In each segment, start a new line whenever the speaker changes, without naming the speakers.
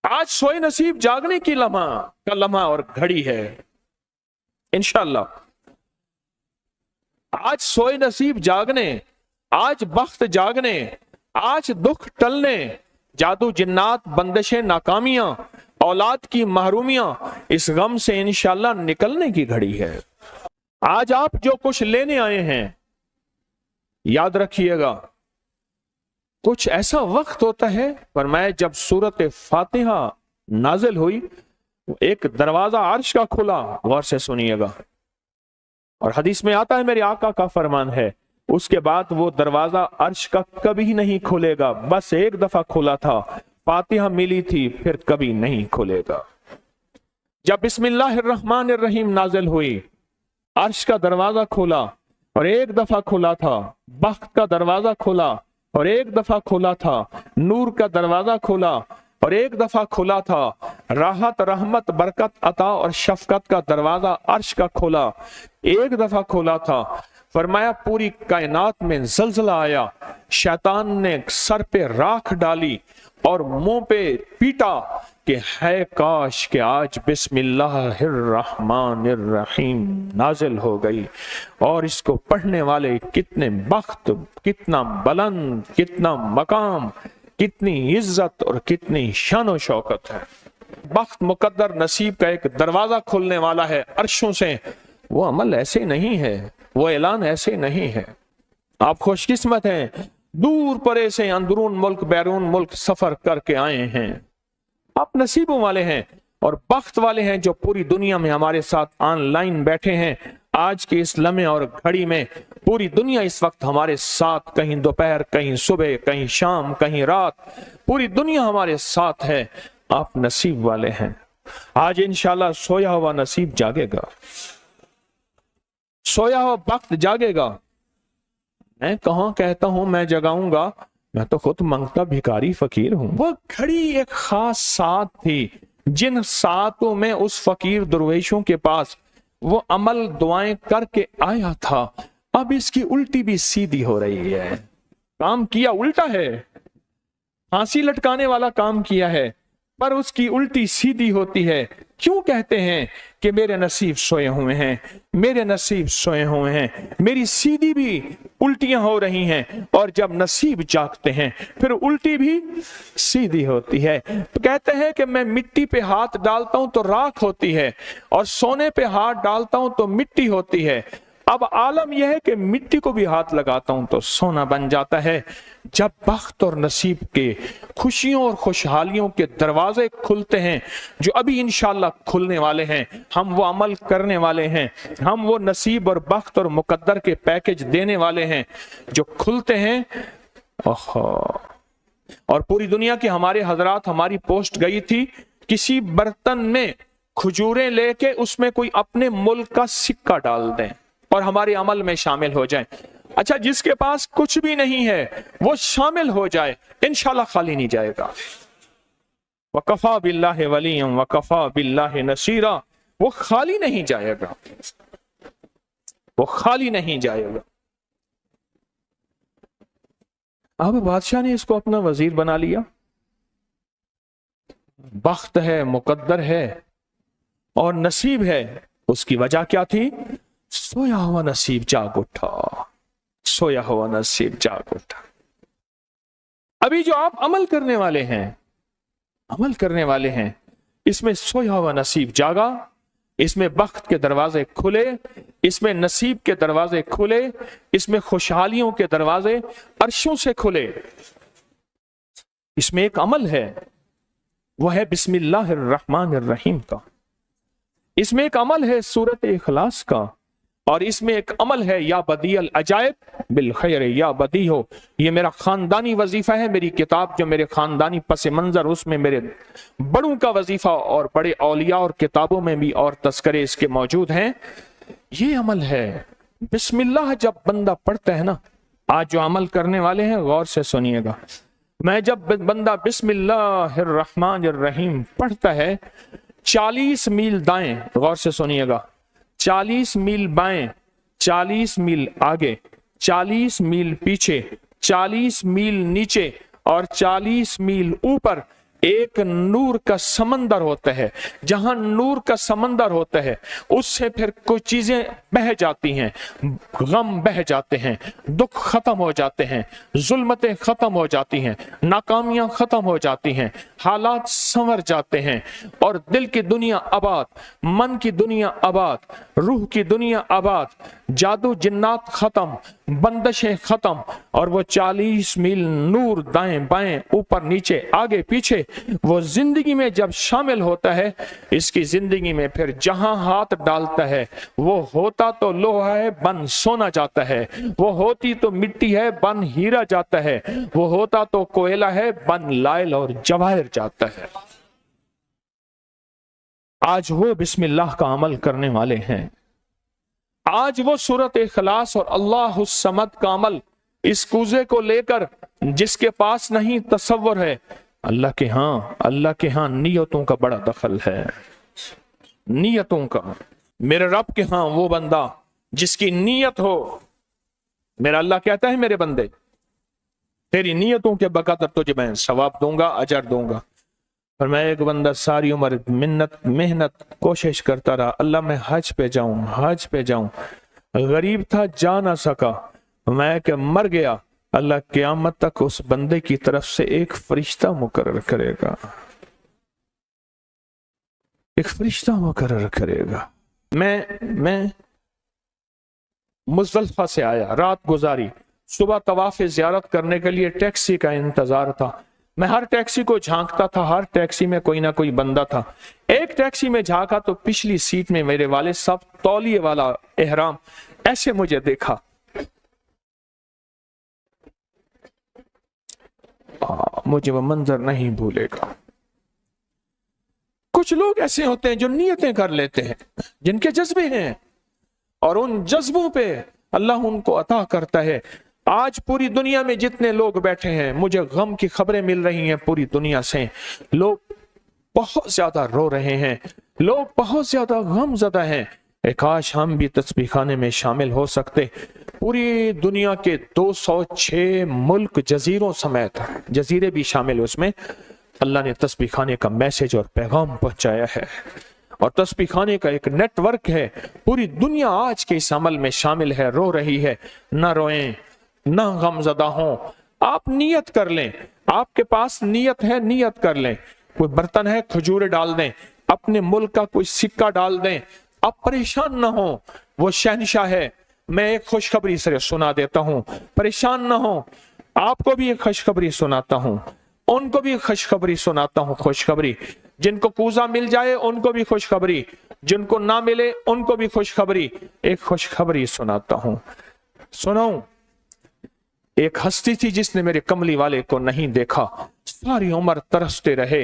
आज सोए नसीब जागने की लम्हा और घड़ी है इंशाअल्लाह। आज सोए नसीब जागने, आज बख्त जागने, आज दुख टलने, जादू जिन्नात बंदिशें नाकामियां, औलाद की महरूमियां, इस गम से इंशाअल्लाह निकलने की घड़ी है। आज आप जो कुछ लेने आए हैं, याद रखिएगा कुछ ऐसा वक्त होता है, फरमाया जब सूरत फातिहा नाजिल हुई एक दरवाजा अर्श का खुला, गौर से सुनिएगा, और हदीस में आता है मेरे आका का फरमान है, उसके बाद वो दरवाजा अर्श का कभी नहीं खुलेगा, बस एक दफा खुला था, फातिहा मिली थी, फिर कभी नहीं खुलेगा। जब बिस्मिल्लाहिर्रहमानिर्रहीम नाजिल हुई, अर्श का दरवाजा खुला और एक दफा खुला था, बख्त का दरवाजा खुला और एक दफा खुला था, नूर का दरवाजा खुला और एक दफा खुला था, राहत रहमत बरकत अता और शफकत का दरवाजा अर्श का खुला, एक दफा खुला था। फरमाया पूरी कायनात में जलजला आया, शैतान ने सर पे राख डाली और मुंह पे पीटा कि है काश कि आज बिस्मिल्लाहिर्रहमानिर्रहीम नाजिल हो गई, और इसको पढ़ने वाले कितने बख्त, कितना बुलंद, कितना मकाम, कितनी इज्जत और कितनी शान और शौकत है। बख्त मुकद्दर नसीब का एक दरवाजा खुलने वाला है अर्शों से। वो अमल ऐसे नहीं है, वो ऐलान ऐसे नहीं है। आप खुशकिस्मत हैं, दूर परे से अंदरून मुल्क बैरून मुल्क सफर करके आए हैं। आप नसीबों वाले हैं और बख्त वाले हैं जो पूरी दुनिया में हमारे साथ ऑनलाइन बैठे हैं। आज के इस लम्हे और घड़ी में पूरी दुनिया इस वक्त हमारे साथ, कहीं दोपहर, कहीं सुबह, कहीं शाम, कहीं रात, पूरी दुनिया हमारे साथ है। आप नसीब वाले हैं। आज इंशाल्लाह सोया हुआ नसीब जागेगा, सोया हुआ वक्त जागेगा। मैं कहां कहता हूं मैं जगाऊंगा, मैं तो खुद मंगता भिखारी फकीर हूं। वो घड़ी एक खास साथ थी, जिन सातों में उस फकीर दरवेशों के पास वो अमल दुआएं करके आया था। अब इसकी उल्टी भी सीधी हो रही है। काम किया उल्टा है, फांसी लटकाने वाला काम किया है, पर उसकी उल्टी सीधी होती है। क्यों कहते हैं कि मेरे नसीब सोए हुए हैं, मेरे नसीब सोए हुए हैं, मेरी सीधी भी उल्टियां हो रही हैं, और जब नसीब जागते हैं फिर उल्टी भी सीधी होती है। तो कहते हैं कि मैं मिट्टी पे हाथ डालता हूं तो राख होती है, और सोने पे हाथ डालता हूं तो मिट्टी होती है। अब आलम यह है कि मिट्टी को भी हाथ लगाता हूं तो सोना बन जाता है। जब बख्त और नसीब के खुशियों और खुशहालियों के दरवाजे खुलते हैं, जो अभी इंशाल्लाह खुलने वाले हैं, हम वो अमल करने वाले हैं, हम वो नसीब और बख्त और मुकद्दर के पैकेज देने वाले हैं जो खुलते हैं। और पूरी दुनिया के हमारे हजरात, हमारी पोस्ट गई थी, किसी बर्तन में खजूरें लेके उसमें कोई अपने मुल्क का सिक्का डाल दें और हमारे अमल में शामिल हो जाए। अच्छा, जिसके पास कुछ भी नहीं है वो शामिल हो जाए, इंशाल्लाह खाली नहीं जाएगा। वकफा बिल्लाहि वलिय्यन वकफा बिल्लाहि नसीरा, वो खाली नहीं जाएगा, वो खाली नहीं जाएगा। अब बादशाह ने इसको अपना वजीर बना लिया। बख्त है, मुकद्दर है और नसीब है। उसकी वजह क्या थी? सोया हुआ नसीब जाग उठा, सोया हुआ नसीब जाग उठा। अभी जो आप अमल करने वाले हैं, अमल करने वाले हैं, इसमें सोया हुआ नसीब जागा, इसमें बख्त के दरवाजे खुले, इसमें नसीब के दरवाजे खुले, इसमें खुशहालियों के दरवाजे अर्शों से खुले। इसमें एक अमल है, वह है बिस्मिल्लाहिर्रहमानिर्रहीम का। इसमें एक अमल है सूरत इखलास का, और इसमें एक अमल है या बदी अल अजायब बिल खैर या बदी हो। ये मेरा खानदानी वजीफा है, मेरी किताब जो मेरे खानदानी पस मंजर, उसमें मेरे बड़ों का वजीफा और बड़े औलिया और किताबों में भी और तस्करे इसके मौजूद हैं। ये अमल है बिस्मिल्लाह। जब बंदा पढ़ता है ना, आज जो अमल करने वाले हैं गौर से सुनिएगा, मैं जब बंदा बिस्मिल्लाहिर्रहमानिर्रहीम पढ़ता है, 40 मील दाएं, गौर से सुनिएगा, 40 मील बाएं, 40 मील आगे, 40 मील पीछे, 40 मील नीचे और 40 मील ऊपर एक नूर का समंदर होता है, जहां नूर का समंदर होता है उससे फिर कुछ चीजें बह जाती हैं, गम बह जाते हैं, दुख खत्म हो जाते हैं, जुल्मतें खत्म हो जाती हैं, नाकामियां खत्म हो जाती हैं, हालात संवर जाते हैं और दिल की दुनिया आबाद, मन की दुनिया आबाद, रूह की दुनिया आबाद, जादू जिन्नात खत्म, बंदशें खत्म और वो 40 मील नूर दाएं बाएं ऊपर नीचे आगे पीछे वो जिंदगी में जब शामिल होता है, इसकी जिंदगी में फिर जहां हाथ डालता है वो होता तो लोहा है बन सोना जाता है, वो होती तो मिट्टी है बन हीरा जाता है, वो होता तो कोयला है बन लाइल और जवाहिर जाता है। आज वो बिस्मिल्लाह का अमल करने वाले हैं, आज वो सूरत इखलास और अल्लाह समद का अमल इस कूजे को लेकर जिसके पास नहीं तसव्वुर है, अल्लाह के हां नियतों का बड़ा दखल है, नियतों का। मेरे रब के हां वो बंदा जिसकी नियत हो, मेरा अल्लाह कहता है मेरे बंदे तेरी नियतों के बकदर तुझे मैं सवाब दूंगा, अजर दूंगा। और मैं एक बंदा सारी उम्र मेहनत कोशिश करता रहा, अल्लाह मैं हज पे जाऊं, गरीब था जा ना सका, मैं के मर गया, अल्लाह क़यामत तक उस बंदे की तरफ से एक फरिश्ता मुकर्रर करेगा, एक फरिश्ता मुकर्रर करेगा। मैं मुज़दलिफ़ा से आया, रात गुजारी, सुबह तवाफ़ ज़ियारत करने के लिए टैक्सी का इंतजार था। मैं हर टैक्सी को झांकता था, हर टैक्सी में कोई ना कोई बंदा था। एक टैक्सी में झांका तो पिछली सीट में मेरे वाले साहब तौलिए वाला एहराम, ऐसे मुझे देखा, मुझे वो मंजर नहीं भूलेगा। कुछ लोग ऐसे होते हैं जो नियतें कर लेते हैं, जिनके जज्बे हैं और उन जज्बों पे अल्लाह उनको अता करता है। आज पूरी दुनिया में जितने लोग बैठे हैं, मुझे गम की खबरें मिल रही हैं पूरी दुनिया से, लोग बहुत ज्यादा रो रहे हैं, लोग बहुत ज्यादा गमज़दा हैं। काश हम भी तस्बीह खाने में शामिल हो सकते। पूरी दुनिया के 206 मुल्क जजीरों समेत, जजीरे भी शामिल, उसमें अल्लाह ने तस्बीह खाने का मैसेज और पैगाम पहुंचाया है और तस्बीह खाने का एक नेटवर्क है। पूरी दुनिया आज के इस अमल में शामिल है, रो रही है। ना रोएं, ना गमज़दा हों, आप नियत कर लें, आपके पास नियत है, नियत कर लें। कोई बर्तन है, खजूर डाल दें, अपने मुल्क का कोई सिक्का डाल दें, आप परेशान ना हो, वो शहनशाह है। मैं एक खुशखबरी से सुना देता हूँ, परेशान ना हो, आपको भी एक खुशखबरी सुनाता हूँ, उनको भी खुशखबरी सुनाता हूँ। खुशखबरी, जिनको कूजा मिल जाए उनको भी खुशखबरी, जिनको ना मिले उनको भी खुशखबरी। एक खुशखबरी सुनाता हूँ, सुनाऊं। एक हस्ती थी जिसने मेरे कमली वाले को नहीं देखा, सारी उम्र तरसते रहे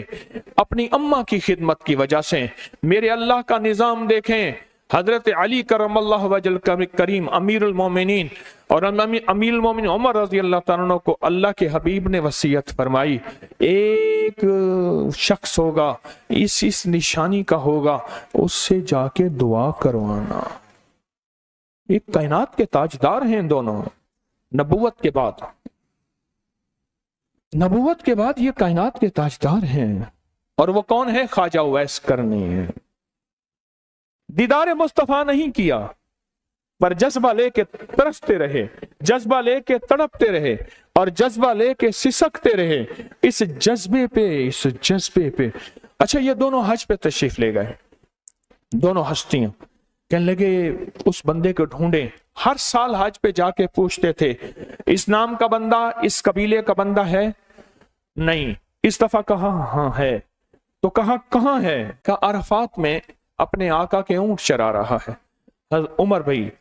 अपनी अम्मा की खिदमत की वजह से। मेरे अल्लाह का निजाम देखें, हजरत अली करमल्लाहु वजल करीम अमीरुल मोमिनीन और अमीरुल मोमिनीन उमर रज़ी अल्लाह तआला अन्हु को अल्लाह के हबीब ने वसीयत फरमाई, एक शख्स होगा, इस निशानी का होगा, उससे जाके दुआ करवाना। एक कायनात के ताजदार हैं दोनों, नबूवत के बाद ये कायनात के ताजदार हैं। और वो कौन है? ख्वाजा उवैस करनी है। दीदार मुस्तफा नहीं किया, पर जज्बा लेके तरसते रहे, जज्बा लेके तड़पते रहे और जज्बा लेके सिसकते रहे। इस जज्बे पे अच्छा, ये दोनों हज पे तशरीफ ले गए, दोनों हस्तियां। कहने लगे उस बंदे को ढूंढे। हर साल हज पे जाके पूछते थे, इस नाम का बंदा, इस कबीले का बंदा है? नहीं। इस दफा कहा हाँ है। तो कहा कहाँ है? कहा अरफात में अपने आका के ऊंट चरा रहा है। उमर भाई,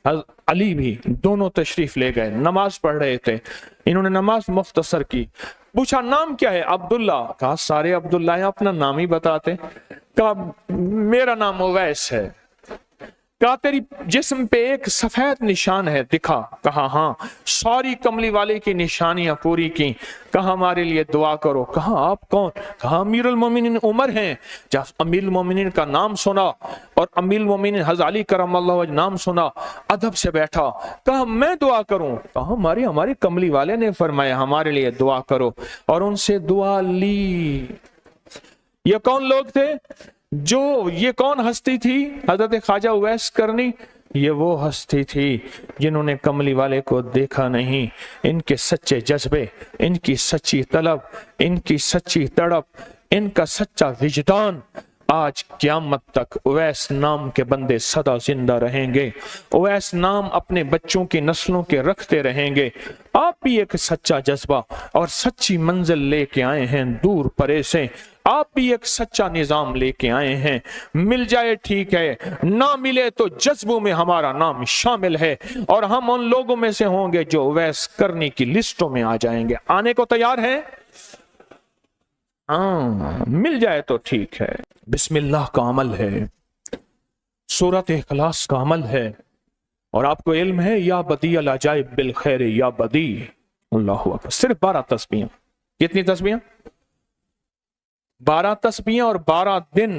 अली भी, दोनों तशरीफ ले गए, नमाज पढ़ रहे थे। इन्होंने नमाज मुख्तसर की। पूछा नाम क्या है? अब्दुल्ला। कहा सारे अब्दुल्ला है, अपना नाम ही बताते। कहा मेरा नाम उवैस है। कहा तेरी जिस्म पे एक सफेद निशान है, दिखा। कहा हाँ। सारी कमली वाले की निशानियां पूरी की। कहा हमारे लिए दुआ करो। कहा आप कौन? कहा अमीरुल मोमिनीन उमर हैं। जब अमीरुल मोमिनीन का नाम सुना और अमीरुल मोमिनीन हज़रत अली करमल्लाहु वजह नाम सुना, अदब से बैठा। कहा मैं दुआ करूं? कहा हमारे कमली वाले ने फरमाया हमारे लिए दुआ करो। और उनसे दुआ ली। یہ کون لوگ تھے؟ یہ کون ہستی تھی؟ حضرت خواجہ اویس کرنی، یہ وہ ہستی تھی جنہوں نے کملی والے کو دیکھا نہیں۔ ان کے سچے جذبے، ان کی سچی طلب، ان کی سچی تڑپ، ان کا سچا وجدان، آج قیامت تک اویس نام کے بندے سدا زندہ رہیں گے۔ اویس نام اپنے بچوں کی نسلوں کے رکھتے رہیں گے۔ آپ بھی ایک سچا جذبہ اور سچی منزل لے کے آئے ہیں دور پرے سے، آپ بھی ایک سچا نظام لے کے آئے ہیں۔ مل جائے ٹھیک ہے، نہ ملے تو جذبوں میں ہمارا نام شامل ہے، اور ہم ان لوگوں میں سے ہوں گے جو اویس کرنی کی لسٹوں میں آ جائیں گے۔ آنے کو تیار ہیں؟ مل جائے تو ٹھیک ہے۔ بسم اللہ کا عمل ہے، سورۃ اخلاص کا عمل ہے، اور آپ کو علم ہے یا بدیع العجائب بالخیر یا بدیع۔ اللہ اکبر۔ صرف 12 تسبیحیں۔ کتنی تسبیحیں؟ 12 تسبیحیں اور 12 دن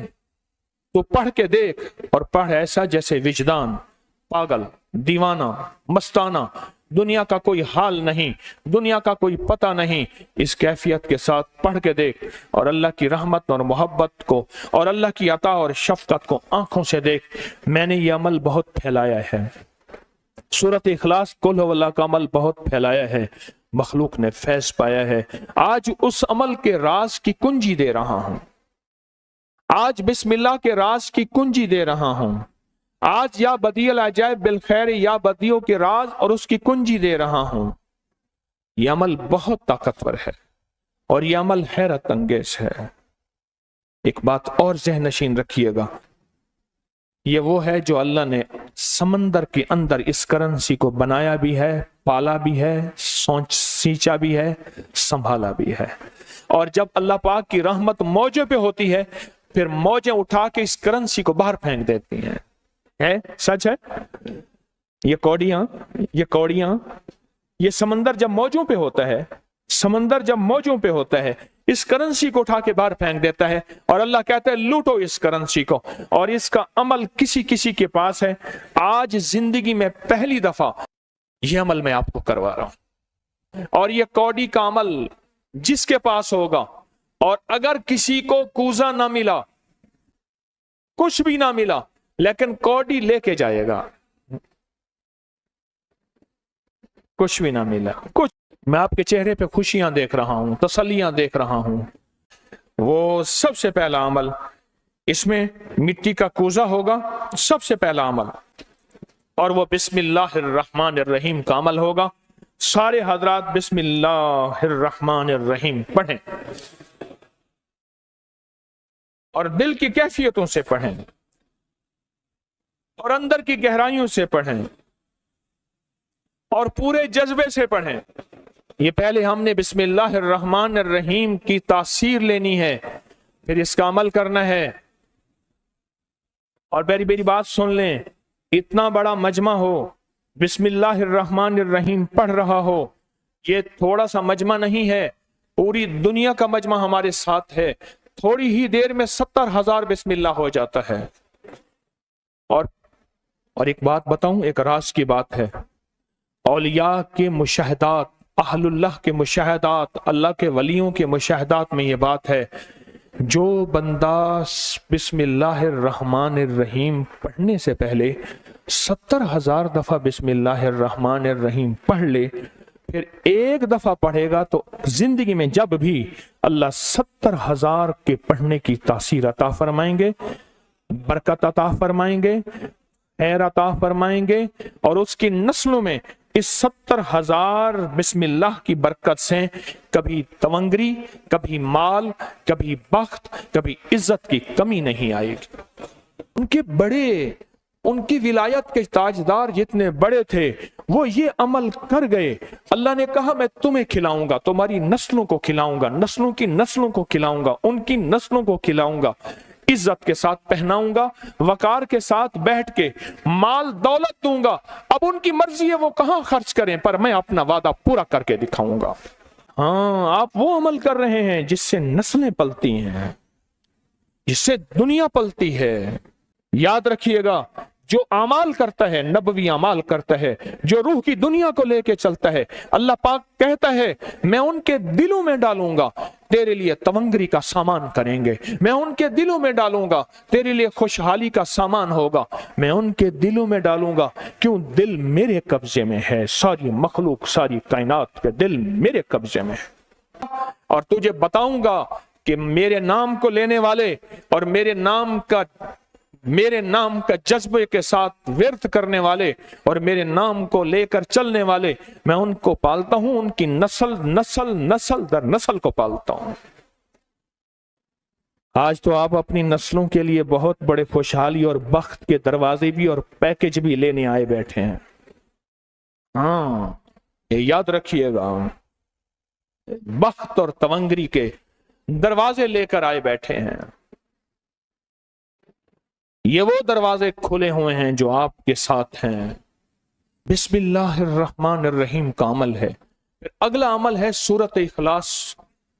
تو پڑھ کے دیکھ، اور پڑھ ایسا جیسے وجدان پاگل، دیوانہ، مستانہ، دنیا کا کوئی حال نہیں، دنیا کا کوئی پتہ نہیں، اس کیفیت کے ساتھ پڑھ کے دیکھ، اور اللہ کی رحمت اور محبت کو اور اللہ کی عطا اور شفقت کو آنکھوں سے دیکھ۔ میں نے یہ عمل بہت پھیلایا ہے، سورۃ اخلاص قل هو اللہ کا عمل بہت پھیلایا ہے، مخلوق نے فیض پایا ہے۔ آج اس عمل کے راز کی کنجی دے رہا ہوں، آج بسم اللہ کے راز کی کنجی دے رہا ہوں، آج یا بدیع العجائب بالخیر یا بدیع کے راز اور اس کی کنجی دے رہا ہوں۔ یہ عمل بہت طاقتور ہے اور یہ عمل حیرت انگیز ہے۔ ایک بات اور ذہن نشین رکھیے گا، یہ وہ ہے جو اللہ نے سمندر کے اندر اس کرنسی کو بنایا بھی ہے، پالا بھی ہے، سینچا بھی ہے، سنبھالا بھی ہے، اور جب اللہ پاک کی رحمت موجوں پہ ہوتی ہے پھر موجیں اٹھا کے اس کرنسی کو باہر پھینک دیتی ہیں۔ ہے سچ ہے؟ یہ کوڑیاں یہ سمندر جب موجوں پہ ہوتا ہے، سمندر جب موجوں پہ ہوتا ہے اس کرنسی کو اٹھا کے باہر پھینک دیتا ہے، اور اللہ کہتا ہے لوٹو اس کرنسی کو، اور اس کا عمل کسی کے پاس ہے۔ آج زندگی میں پہلی دفعہ یہ عمل میں آپ کو کروا رہا ہوں، اور یہ کوڑی کا عمل جس کے پاس ہوگا، اور اگر کسی کو کوزہ نہ ملا، کچھ بھی نہ ملا، لیکن کوڑی لے کے جائے گا، کچھ بھی نہ ملا، کچھ، میں آپ کے چہرے پہ خوشیاں دیکھ رہا ہوں، تسلیاں دیکھ رہا ہوں، وہ سب سے پہلا عمل، اس میں مٹی کا کوزہ ہوگا، سب سے پہلا عمل، اور وہ بسم اللہ الرحمن الرحیم کا عمل ہوگا۔ سارے حضرات بسم اللہ الرحمن الرحیم پڑھیں، اور دل کی کیفیتوں سے پڑھیں، اور اندر کی گہرائیوں سے پڑھیں، اور پورے جذبے سے پڑھیں۔ یہ پہلے ہم نے بسم اللہ الرحمن الرحیم کی تاثیر لینی ہے، پھر اس کا عمل کرنا ہے۔ اور میری بات سن لیں، اتنا بڑا مجمع ہو، بسم اللہ الرحمن الرحیم پڑھ رہا ہو، یہ تھوڑا سا مجمع نہیں ہے، پوری دنیا کا مجمع ہمارے ساتھ ہے، تھوڑی ہی دیر میں 70,000 بسم اللہ ہو جاتا ہے۔ اور ایک بات بتاؤں، ایک راز کی بات ہے، اولیاء کے مشاہدات، اہل اللہ کے مشاہدات، اللہ کے ولیوں کے مشاہدات میں یہ بات ہے، جو بندہ بسم اللہ الرحمن الرحیم پڑھنے سے پہلے 70,000 دفعہ بسم اللہ الرحمن الرحیم پڑھ لے، پھر ایک دفعہ پڑھے گا تو زندگی میں جب بھی اللہ 70,000 کے پڑھنے کی تاثیر عطا فرمائیں گے، برکت عطا فرمائیں گے، خیر عطا فرمائیں گے، اور اس کی نسلوں میں اس 70,000 بسم اللہ کی برکت سے کبھی تونگری، کبھی مال، کبھی بخت، کبھی عزت کی کمی نہیں آئے گی۔ ان کی ولایت کے تاجدار جتنے بڑے تھے وہ یہ عمل کر گئے، اللہ نے کہا میں تمہیں کھلاؤں گا، تمہاری نسلوں کو کھلاؤں گا، نسلوں کی نسلوں کو کھلاؤں گا، ان کی نسلوں کو کھلاؤں گا، عزت کے ساتھ پہناؤں گا، وقار کے ساتھ بیٹھ کے مال دولت دوں گا، اب ان کی مرضی ہے وہ کہاں خرچ کریں، پر میں اپنا وعدہ پورا کر کے دکھاؤں گا۔ ہاں، آپ وہ عمل کر رہے ہیں جس سے نسلیں پلتی ہیں، جس سے دنیا پلتی ہے۔ یاد رکھیے گا، جو اعمال کرتا ہے، نبوی اعمال کرتا ہے، جو روح کی دنیا کو لے کے چلتا ہے، اللہ پاک کہتا ہے میں ان کے دلوں میں ڈالوں گا، तेरे लिए तवंगरी का सामान करेंगे। मैं उनके दिलों में डालूंगा, तेरे लिए खुशहाली का सामान होगा। मैं उनके दिलों में डालूंगा, क्यों दिल मेरे कब्जे में है। सारी मखलूक, सारी कायनात के दिल मेरे कब्जे में है। और तुझे बताऊंगा कि मेरे नाम को लेने वाले और मेरे नाम का जज्बे के साथ व्यर्थ करने वाले और मेरे नाम को लेकर चलने वाले, मैं उनको पालता हूं। उनकी नस्ल दर नस्ल को पालता हूं। आज तो आप अपनी नस्लों के लिए बहुत बड़े खुशहाली और बख्त के दरवाजे भी और पैकेज भी लेने आए बैठे हैं। हाँ, ये याद रखिएगा, बख्त और तवंगरी के दरवाजे लेकर आए बैठे हैं। ये वो दरवाजे खुले हुए हैं जो आपके साथ हैं। बिस्मिल्लाहिर्रहमानिर्रहीम का अमल है। फिर अगला अमल है सूरत इखलास।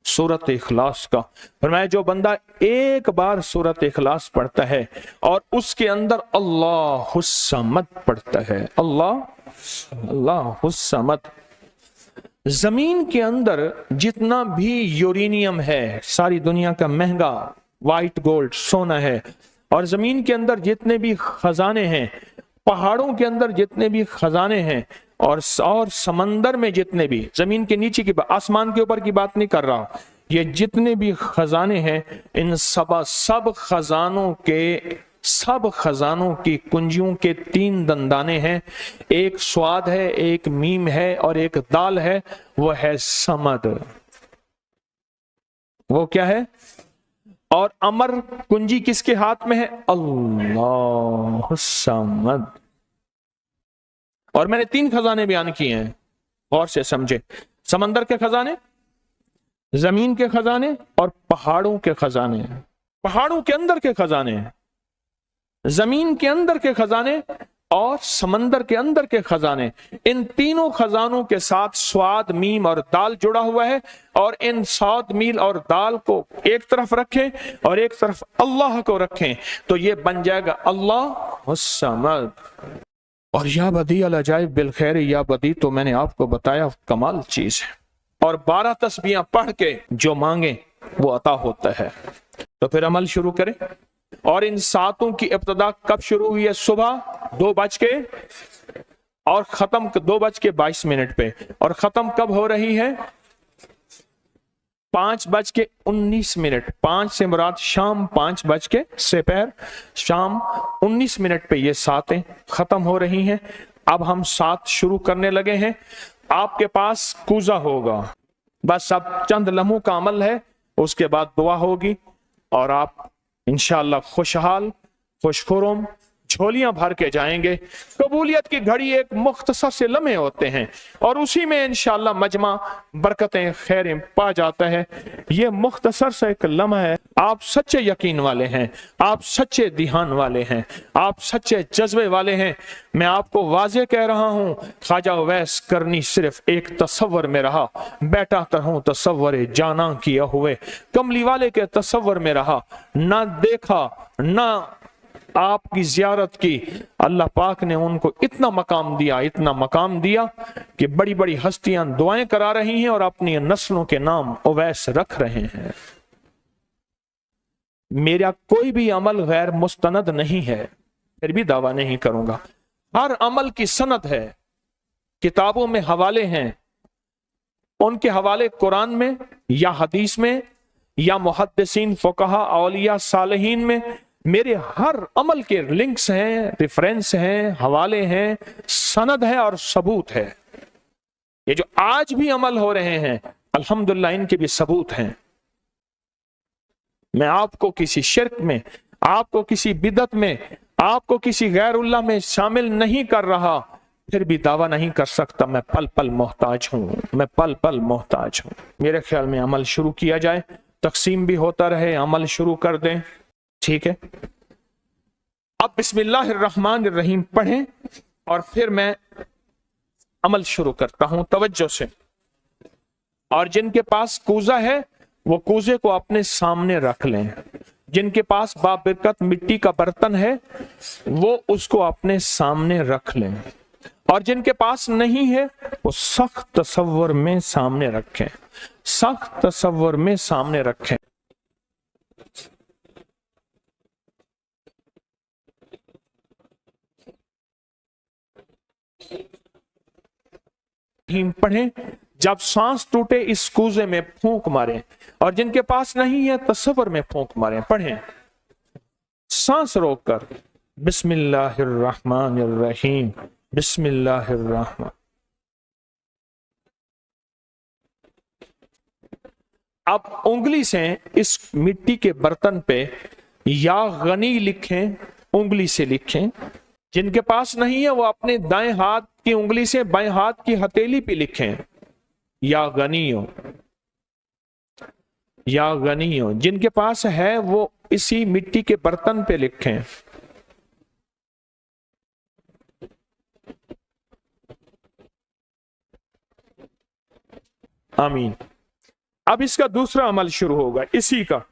सूरत इखलास का फरमाया, जो बंदा एक बार सूरत इखलास पढ़ता है और उसके अंदर अल्लाहुस समद पढ़ता है, अल्लाहुस समद। जमीन के अंदर जितना भी यूरेनियम है, सारी दुनिया का महंगा व्हाइट गोल्ड सोना है, और जमीन के अंदर जितने भी खजाने हैं, पहाड़ों के अंदर जितने भी खजाने हैं, और समंदर में जितने भी, जमीन के नीचे की, आसमान के ऊपर की बात नहीं कर रहा, ये जितने भी खजाने हैं, इन सब खजानों की कुंजियों के 3 दंदाने हैं। एक स्वाद है, एक मीम है और एक दाल है, वो है समद। वो क्या है? और अमर कुंजी किसके हाथ में है? अल्लाह समद। और मैंने 3 खजाने बयान किए हैं, और से समझे। समंदर के खजाने, जमीन के खजाने और पहाड़ों के खजाने। पहाड़ों के अंदर के खजाने, जमीन के अंदर के खजाने और समंदर के अंदर के खजाने। इन तीनों खजानों के साथ स्वाद, मीम और दाल जुड़ा हुआ है। और इन स्वाद, मील और दाल को एक तरफ रखें और एक तरफ अल्लाह को रखें, तो ये बन जाएगा अल्लाह समद। और या बदी अल अजाइब बिल खैर, या बदी तो मैंने आपको बताया कमाल चीज है। और 12 तस्बीहां पढ़ के जो मांगे वो अता होता है। तो फिर अमल शुरू करें। और इन 7 की इब्तिदा कब शुरू हुई है? सुबह 2 बज के और खत्म 2 बज के 22 मिनट पे। और खत्म कब हो रही है? 5 बज के 19 मिनट। 5 से मुराद शाम 5 बज के दोपहर शाम 19 मिनट पे ये 7 खत्म हो रही हैं। अब हम 7 शुरू करने लगे हैं। आपके पास कूजा होगा, बस अब चंद लम्हों का अमल है, उसके बाद दुआ होगी और आप इंशाअल्लाह खुशहाल खुशखुरम झोलियां भर के जाएंगे। कबूलियत की घड़ी एक मुख्तसर से लम्हे होते हैं और उसी में इंशाअल्लाह मजमा बरकतें खैरें पा जाता है। ये मुख्तसर से एक लम्हा है। आप सच्चे यकीन वाले हैं, आप सच्चे ध्यान वाले हैं, आप सच्चे जज्बे वाले हैं। मैं आपको वाजे कह रहा हूं, ख्वाजा उवैस करनी सिर्फ एक तसव्वुर में रहा, बैठा तरहूं तसव्वुर जाना किया हुए। कमली वाले के तसव्वुर में रहा, ना देखा ना आपकी जियारत की। अल्लाह पाक ने उनको इतना मकाम दिया कि बड़ी बड़ी हस्तियां दुआएं करा रही हैं और अपनी नस्लों के नाम उवैस रख रहे हैं। मेरा कोई भी अमल गैर मुस्तनद नहीं है, फिर भी दावा नहीं करूंगा। हर अमल की सनद है, किताबों में हवाले हैं, उनके हवाले कुरान में या हदीस में या मुहद्दिसीन, फुकहा, औलिया, सालिहीन में मेरे हर अमल के लिंक्स हैं, रेफरेंस हैं, हवाले हैं, सनद है और सबूत है। ये जो आज भी अमल हो रहे हैं अल्हम्दुलिल्लाह इनके भी सबूत हैं। मैं आपको किसी शिर्क में, आपको किसी बिदत में, आपको किसी गैरुल्लाह में शामिल नहीं कर रहा, फिर भी दावा नहीं कर सकता मैं पल पल मोहताज हूं, मैं पल पल मोहताज हूं। मेरे ख्याल में अमल शुरू किया जाए, तकसीम भी होता रहे, अमल शुरू कर दें, ठीक है। अब बिस्मिल्लाहिर्रहमानिर्रहीम पढ़ें और फिर मैं अमल शुरू करता हूं तवज्जो से। और जिनके पास कूजा है वो कूजे को अपने सामने रख लें। जिनके पास बाबरकत मिट्टी का बर्तन है वो उसको अपने सामने रख लें। और जिनके पास नहीं है वो सख्त तसव्वुर में सामने रखें, सख्त तसव्वुर में सामने रखें। पढ़ें, जब सांस टूटे इस कूजे में फूंक मारें, और जिनके पास नहीं है तसव्वुर में फूंक मारें। पढ़ें सांस रोककर, बिस्मिल्लाहिर्रहमानिर्रहीम, बिस्मिल्लाहिर्रहमान। अब उंगली से इस मिट्टी के बर्तन पे या गनी लिखें, उंगली से लिखें। जिनके पास नहीं है वो अपने दाएं हाथ की उंगली से बाएं हाथ की हथेली पे लिखें, या गनियो, या गनियो। जिनके पास है वो इसी मिट्टी के बर्तन पे लिखें। आमीन। अब इसका दूसरा अमल शुरू होगा इसी का।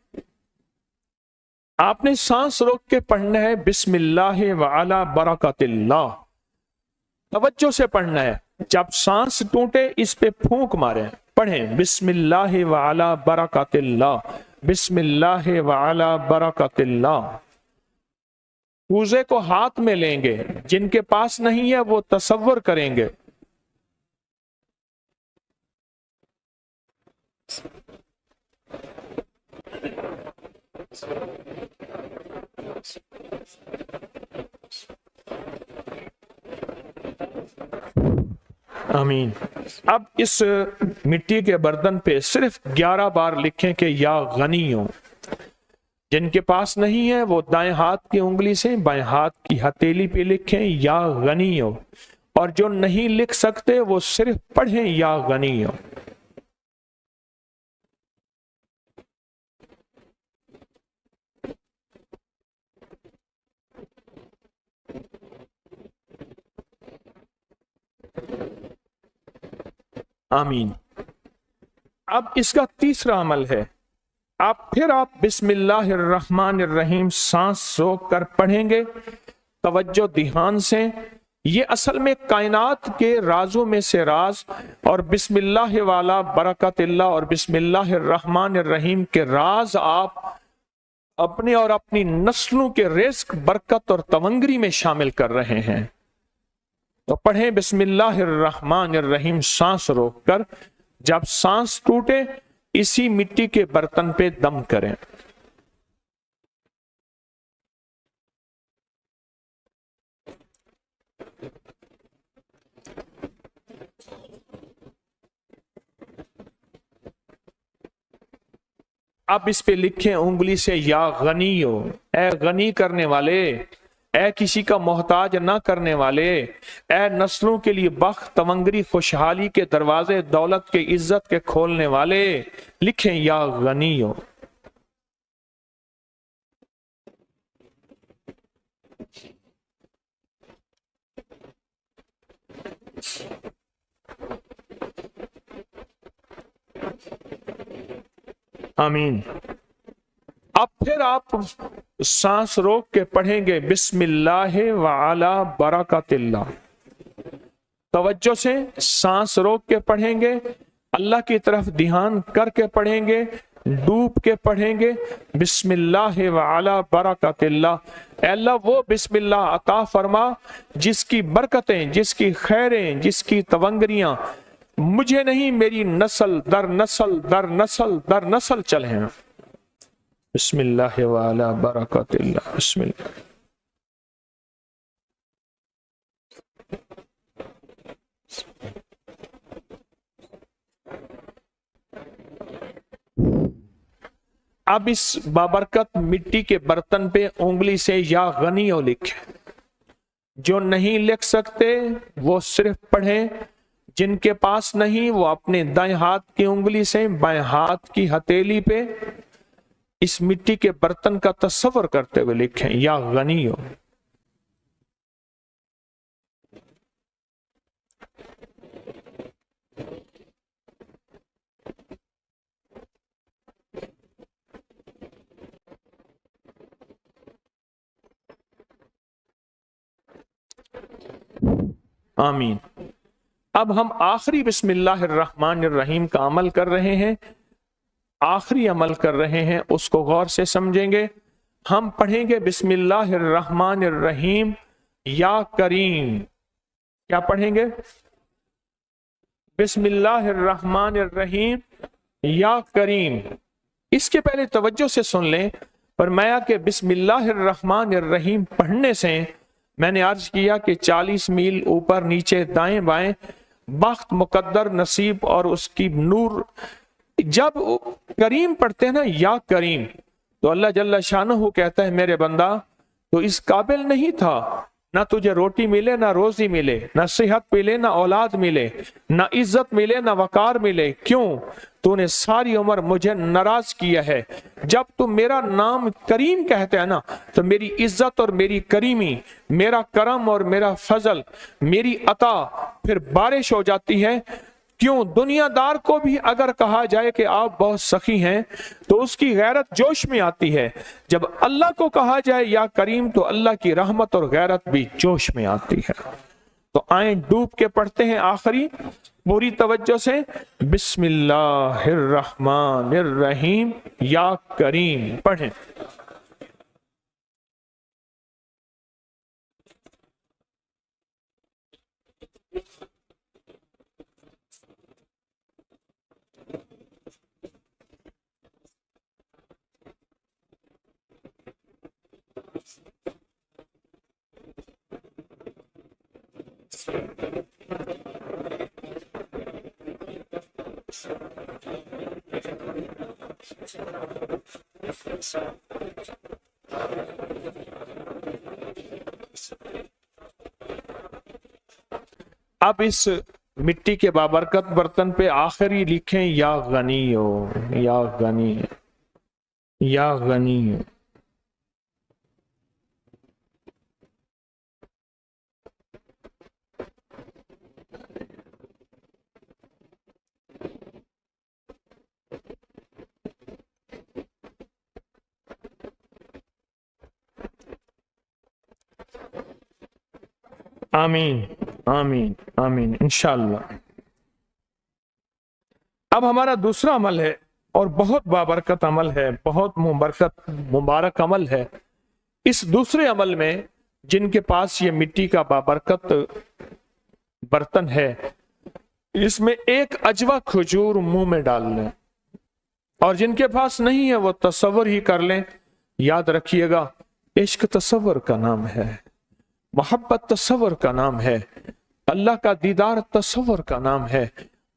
आपने सांस रोक के पढ़ना है, बिस्मिल्लाह व अला बरकतिल्लाह। तवज्जो से पढ़ना है, जब सांस टूटे इस पे फूंक मारें। पढ़ें बिस्मिल्लाह व अला बरकतिल्लाह, बिस्मिल्लाह व अला बरकतिल्लाह। कूजे को हाथ में लेंगे, जिनके पास नहीं है वो तसव्वुर करेंगे। आमीन। अब इस मिट्टी के बर्तन पे सिर्फ 11 बार लिखें कि या गनियो। जिनके पास नहीं है वो दाएं हाथ की उंगली से बाएं हाथ की हथेली पे लिखें, या गनियो। और जो नहीं लिख सकते वो सिर्फ पढ़ें या गनियो। आमीन। अब इसका तीसरा अमल है, आप बिस्मिल्लाहिर्रहमानिर्रहीम सांस रोक कर पढ़ेंगे। तवज्जो ध्यान से, ये असल में कायनात के राजों में से राज, और बिस्मिल्लाह वाला बरकतिल्लाह और बिस्मिल्लाहिर्रहमानिर्रहीम के राज आप अपने और अपनी नस्लों के रिस्क, बरकत और तवंगरी में शामिल कर रहे हैं। तो पढ़ें बिस्मिल्लाहिर्रहमानिर्रहीम सांस रोककर। जब सांस टूटे इसी मिट्टी के बर्तन पे दम करें। अब इस पे लिखें उंगली से, या गनियो, ए गनी करने वाले, ए किसी का मोहताज ना करने वाले, ए नस्लों के लिए बख्त, तवंगरी, खुशहाली के दरवाजे, दौलत के, इज्जत के खोलने वाले। लिखें या गनियो। आमीन। अब फिर आप सांस रोक के पढ़ेंगे बिस्मिल्लाह व अला बरकतिल्लाह। तवज्जो से सांस रोक के पढ़ेंगे, अल्लाह की तरफ ध्यान करके पढ़ेंगे, डूब के पढ़ेंगे बिस्मिल्लाह व अला बरकतिल्लाह। अल्लाह वो बिस्मिल्लाह अता फरमा जिसकी बरकतें, जिसकी खैरें, जिसकी तवंगरियां मुझे नहीं मेरी नस्ल दर नस्ल दर नस्ल दर नस्ल चले हैं। बिस्मिल्लाह व अला बरकतिल्लाह। बिस्मिल्लाह। अब इस बाबरकत मिट्टी के बर्तन पे उंगली से या गनियो लिखे। जो नहीं लिख सकते वो सिर्फ पढ़ें, जिनके पास नहीं वो अपने दाएं हाथ की उंगली से बाएं हाथ की हथेली पे इस मिट्टी के बर्तन का तस्वर करते हुए लिखें, या गनियो। آمین۔ اب ہم آخری بسم اللہ الرحمن الرحیم کا عمل کر رہے ہیں، آخری عمل کر رہے ہیں، اس کو غور سے سمجھیں گے۔ ہم پڑھیں گے بسم اللہ الرحمن الرحیم یا کریم۔ کیا پڑھیں گے؟ بسم اللہ الرحمن الرحیم یا کریم۔ اس کے پہلے توجہ سے سن لیں، فرمایا کہ بسم اللہ الرحمن الرحیم پڑھنے سے، میں نے عرض کیا کہ 40 میل اوپر نیچے دائیں بائیں بخت، مقدر، نصیب اور اس کی نور۔ جب کریم پڑھتے ہیں نا، یا کریم، تو اللہ جل شانہ کہتا ہے میرے بندہ تو اس قابل نہیں تھا، نہ تجھے روٹی ملے، نہ روزی ملے، نہ صحت ملے، نہ اولاد ملے، نہ عزت ملے، نہ وقار ملے۔ کیوں؟ تو نے ساری عمر مجھے ناراض کیا ہے۔ جب تم میرا نام کریم کہتے ہیں نا، تو میری عزت اور میری کریمی، میرا کرم اور میرا فضل، میری عطا پھر بارش ہو جاتی ہے۔ کیوں؟ دنیا دار کو بھی اگر کہا جائے کہ آپ بہت سخی ہیں تو اس کی غیرت جوش میں آتی ہے، جب اللہ کو کہا جائے یا کریم تو اللہ کی رحمت اور غیرت بھی جوش میں آتی ہے۔ تو آئیں ڈوب کے پڑھتے ہیں آخری پوری توجہ سے، بسم اللہ الرحمن الرحیم یا کریم پڑھیں۔ اب اس مٹی کے بابرکت برتن پہ آخری لکھیں یا غنی ہو، یا غنی، یا غنی۔ آمین آمین آمین انشاءاللہ۔ اب ہمارا دوسرا عمل ہے اور بہت بابرکت عمل ہے، بہت مبارک عمل ہے۔ اس دوسرے عمل میں جن کے پاس یہ مٹی کا بابرکت برتن ہے، اس میں ایک اجوا کھجور منہ میں ڈال لیں، اور جن کے پاس نہیں ہے وہ تصور ہی کر لیں۔ یاد رکھیے گا، عشق تصور کا نام ہے، محبت تصور کا نام ہے، اللہ کا دیدار تصور کا نام ہے،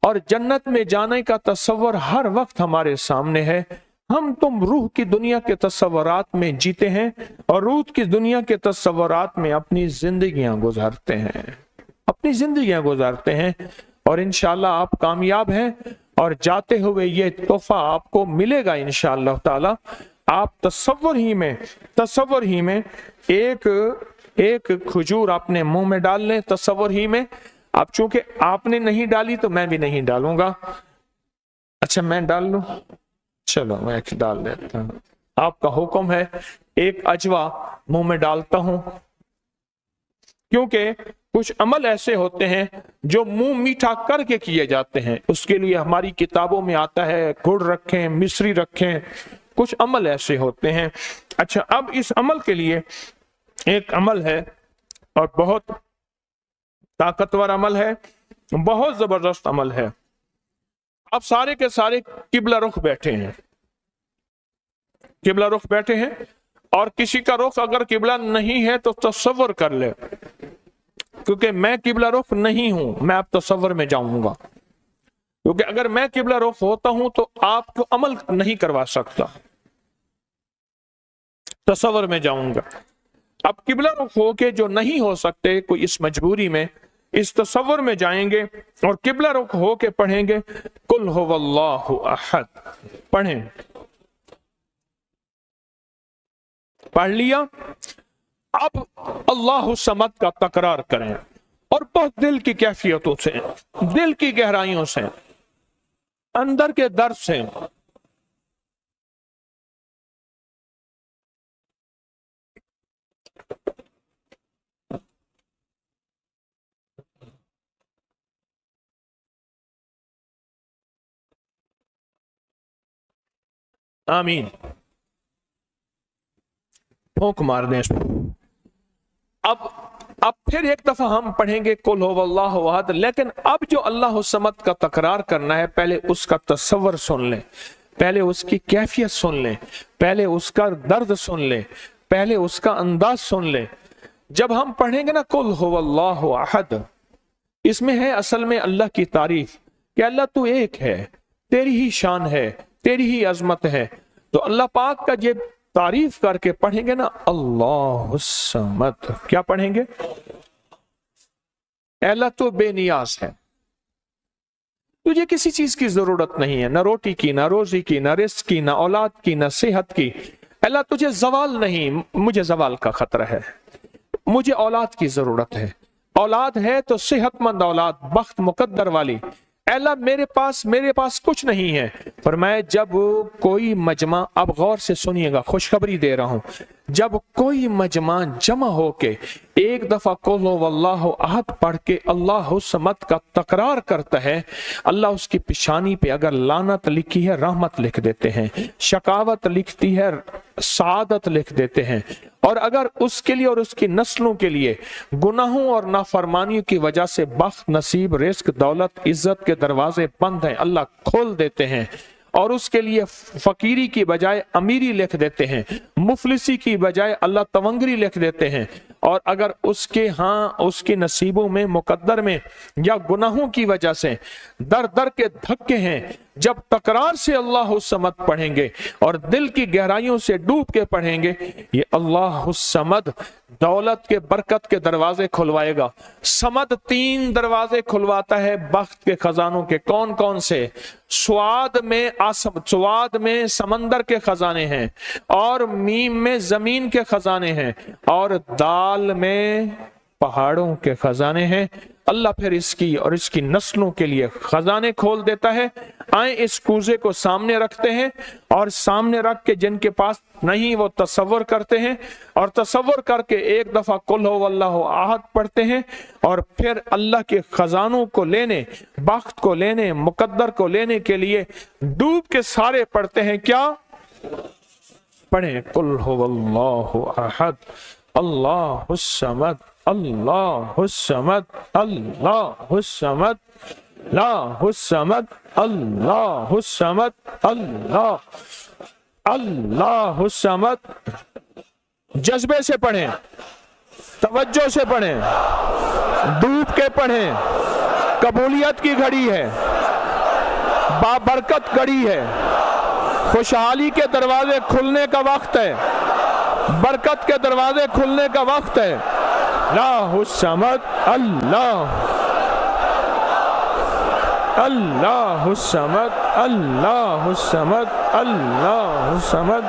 اور جنت میں جانے کا تصور ہر وقت ہمارے سامنے ہے۔ ہم تم روح کی دنیا کے تصورات میں جیتے ہیں اور روح کی دنیا کے تصورات میں اپنی زندگیاں گزارتے ہیں، اپنی زندگیاں گزارتے ہیں، اور انشاءاللہ آپ کامیاب ہیں، اور جاتے ہوئے یہ تحفہ آپ کو ملے گا انشاءاللہ تعالی۔ آپ تصور ہی میں ایک کھجور اپنے منہ میں ڈال لیں، تصور ہی میں۔ اب چونکہ آپ نے نہیں ڈالی تو میں بھی نہیں ڈالوں گا۔ اچھا میں ڈال لوں، چلو میں ڈال دیتا ہوں، آپ کا حکم ہے۔ ایک اجوا منہ میں ڈالتا ہوں، کیونکہ کچھ عمل ایسے ہوتے ہیں جو منہ میٹھا کر کے کیے جاتے ہیں، اس کے لیے ہماری کتابوں میں آتا ہے گڑ رکھیں، مصری رکھیں، کچھ عمل ایسے ہوتے ہیں۔ اچھا اب اس عمل کے لیے ایک عمل ہے، اور بہت طاقتور عمل ہے، بہت زبردست عمل ہے۔ اب سارے کے سارے قبلہ رخ بیٹھے ہیں، قبلہ رخ بیٹھے ہیں، اور کسی کا رخ اگر قبلہ نہیں ہے تو تصور کر لے، کیونکہ میں قبلہ رخ نہیں ہوں، میں اب تصور میں جاؤں گا، کیونکہ اگر میں قبلہ رخ ہوتا ہوں تو آپ کو عمل نہیں کروا سکتا، تصور میں جاؤں گا۔ اب قبلہ رخ ہو کے جو نہیں ہو سکتے، کوئی اس مجبوری میں اس تصور میں جائیں گے اور قبلہ رخ ہو کے پڑھیں گے قل هو اللہ احد، پڑھیں، پڑھ لیا۔ اب اللہ الصمد کا تکرار کریں، اور بہت دل کی کیفیتوں سے، دل کی گہرائیوں سے، اندر کے درد سے، आमीन। फूंक मार दें इसमें। अब फिर एक दफा हम पढ़ेंगे कुल हुवल्लाहु अहद, लेकिन अब जो अल्लाह समद का तकरार करना है, पहले उसका तसव्वुर सुन लें, पहले उसकी कैफियत सुन लें, पहले उसका दर्द सुन लें, पहले उसका अंदाज सुन लें। जब हम पढ़ेंगे ना कुल हुवल्लाहु अहद, इसमें है असल में अल्लाह की तारीफ कि अल्लाह तू एक है, तेरी ही शान है, तेरी ही अजमत है। तो अल्लाह पाक का ये तारीफ करके पढ़ेंगे ना, अल्लाह समद, क्या पढ़ेंगे? अल्लाह तो बेनियाज है, तुझे किसी चीज की जरूरत नहीं है, ना रोटी की, ना रोजी की, ना रिस्क की, ना औलाद की, ना सेहत की। अल्लाह तुझे जवाल नहीं, मुझे जवाल का खतरा है, मुझे औलाद की जरूरत है, औलाद है तो सेहतमंद औलाद, बख्त मुकद्दर वाली। अल्लाह मेरे पास कुछ नहीं है। फरमाया जब कोई मजमा, अब गौर से सुनिएगा, खुशखबरी दे रहा हूं, जब कोई मजमा जमा होके एक दफा कुल हुवल्लाहु अहद पढ़ के अल्लाह समद का तकरार करता है, अल्लाह उसकी पेशानी पे अगर लानत लिखी है रहमत लिख देते हैं, शकावत लिखती है सादत लिख देते हैं, और अगर उसके लिए और उसकी नस्लों के लिए गुनाहों और नाफरमानियों की वजह से बख्त, नसीब, रिस्क, दौलत, इज्जत के दरवाजे बंद हैं, अल्लाह खोल देते हैं, और उसके लिए फकीरी की बजाय अमीरी लिख देते हैं, मुफलिसी की बजाय अल्लाह तवंगरी लिख देते हैं। और अगर उसके नसीबों में, मुकद्दर में या गुनाहों की वजह से दर दर के धक्के हैं, जब तकरार से अल्लाह समद पढ़ेंगे और दिल की गहराइयों से डूब के पढ़ेंगे, ये अल्लाह समद दौलत के, बरकत के दरवाजे खुलवाएगा। समद 3 दरवाजे खुलवाता है बख्त के खजानों के। कौन कौन से? स्वाद में समंदर के खजाने हैं, और मीम में जमीन के खजाने हैं, और दाल में पहाड़ों के खजाने हैं। अल्लाह फिर इसकी और इसकी नस्लों के लिए खजाने खोल देता है। आए इस कूजे को सामने रखते हैं, और सामने रख के जिनके पास नहीं वो तसव्वुर करते हैं, और तसव्वुर करके एक दफा कुल हुवल्लाहु अहद पढ़ते हैं, और फिर अल्लाह के खजानों को लेने, बख्त को लेने, मुकद्दर को लेने के लिए डूब के सारे पढ़ते हैं। क्या पढ़े? कुल हुवल्लाहु अहद, अल्लाहुस समद, अल्लाहुस समद, अल्लाहुस समद, अल्लाहुस समद, अल्लाहुस समद, अल्लाहुस समद। जज्बे से पढ़ें, तवज्जो से पढ़ें, डूब के पढ़ें। कबूलियत की घड़ी है, बाबरकत घड़ी है, खुशहाली के दरवाजे खुलने का वक्त है, बरकत के दरवाजे खुलने का वक्त है। अल्लाहुस समद, अल्लाहुस समद, अल्लाहुस समद, अल्लाहुस समद,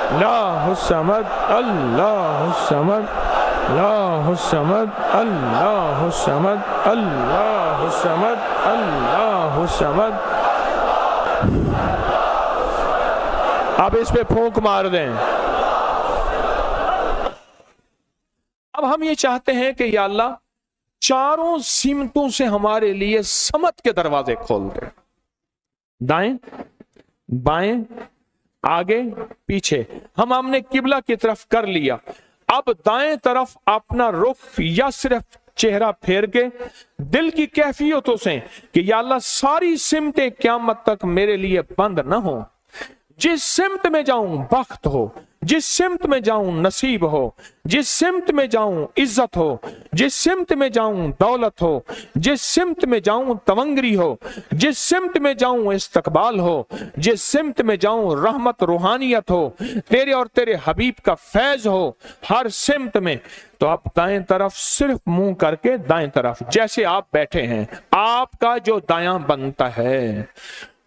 अल्लाहुस समद, अल्लाहुस समद, अल्लाहुस समद, अल्लाहुस समद, अल्लाहुस समद, अल्लाहुस समद। अब इस पे फूंक मार दें। अब हम ये चाहते हैं कि या अल्लाह चारों सिमतों से हमारे लिए समत के दरवाजे खोल दे, दाएं बाएं आगे पीछे। हमने किबला की तरफ कर लिया, अब दाएं तरफ अपना रुख या सिर्फ चेहरा फेर के दिल की कैफियतों से कि या अल्लाह सारी सिमतें क़यामत तक मेरे लिए बंद ना हो। जिस सिमत में जाऊं बख्त हो, जिस सिमत में जाऊं नसीब हो, जिस सिमत में जाऊं इज्जत हो, जिस सिमत में जाऊं दौलत हो, जिस सिमत में जाऊं तवंगरी हो, जिस सिमत में जाऊं इस्तकबाल हो, जिस सिमत में जाऊं रहमत रूहानियत हो, तेरे और तेरे हबीब का फैज हो, हर सिमत में। तो आप दाएं तरफ सिर्फ मुंह करके दाएं तरफ, जैसे आप बैठे हैं, आपका जो दायां बनता है,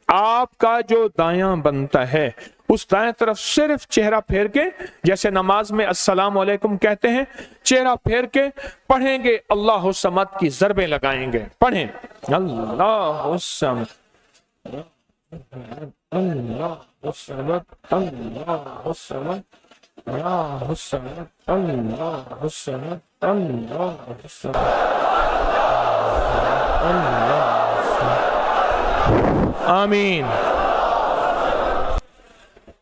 आपका जो दायां बनता है, उस दाएं तरफ सिर्फ चेहरा फेर के, जैसे नमाज में अस्सलाम वालेकुम कहते हैं, चेहरा फेर के पढ़ेंगे, अल्लाह समद की ज़रबें लगाएंगे। पढ़ें अल्लाह समद, अल्लाह समद, अल्लाह समद, अल्लाह समद, अल्लाह समद, अल्लाह समद, अल्लाह। आमीन।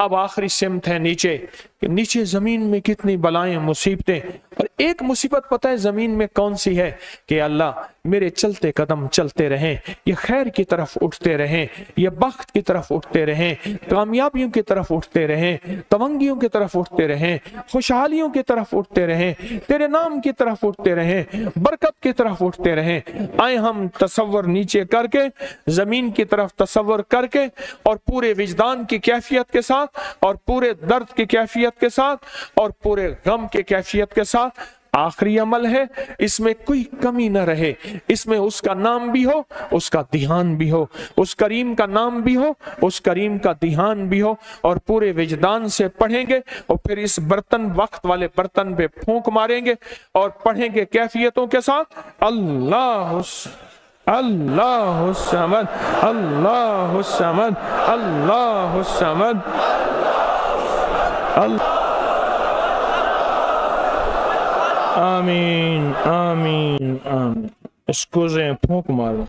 अब आखिरी सिमत है नीचे, कि नीचे जमीन में कितनी बलाएं मुसीबतें, और एक मुसीबत पता है जमीन में कौन सी है, कि अल्लाह मेरे चलते कदम चलते रहें, ये खैर की तरफ उठते रहें, ये बख्त की तरफ उठते रहें, कामयाबियों की तरफ उठते रहें, तवंगियों की तरफ उठते रहें, खुशहालियों की तरफ उठते रहें, तेरे नाम की तरफ उठते रहें, बरकत की तरफ उठते रहें। आए हम तसव्वुर नीचे करके, जमीन की तरफ तसव्वुर करके, और पूरे विजदान की कैफियत के साथ, और पूरे दर्द की कैफियत के साथ, और पूरे गम की कैफियत के साथ, आखिरी अमल है, इसमें कोई कमी न रहे, इसमें उसका नाम भी हो, उसका ध्यान भी हो, उस करीम का नाम भी हो, उस करीम का ध्यान भी हो, और पूरे विजदान से पढ़ेंगे, और फिर इस बर्तन, वक्त वाले बर्तन पे फूंक मारेंगे और पढ़ेंगे कैफियतों के साथ, अल्लाह अल्लाह समद, अल्लाह समद, अल्लाह समद, आमीन आमीन आमीन। स्कूज़ें, फूंक मारो।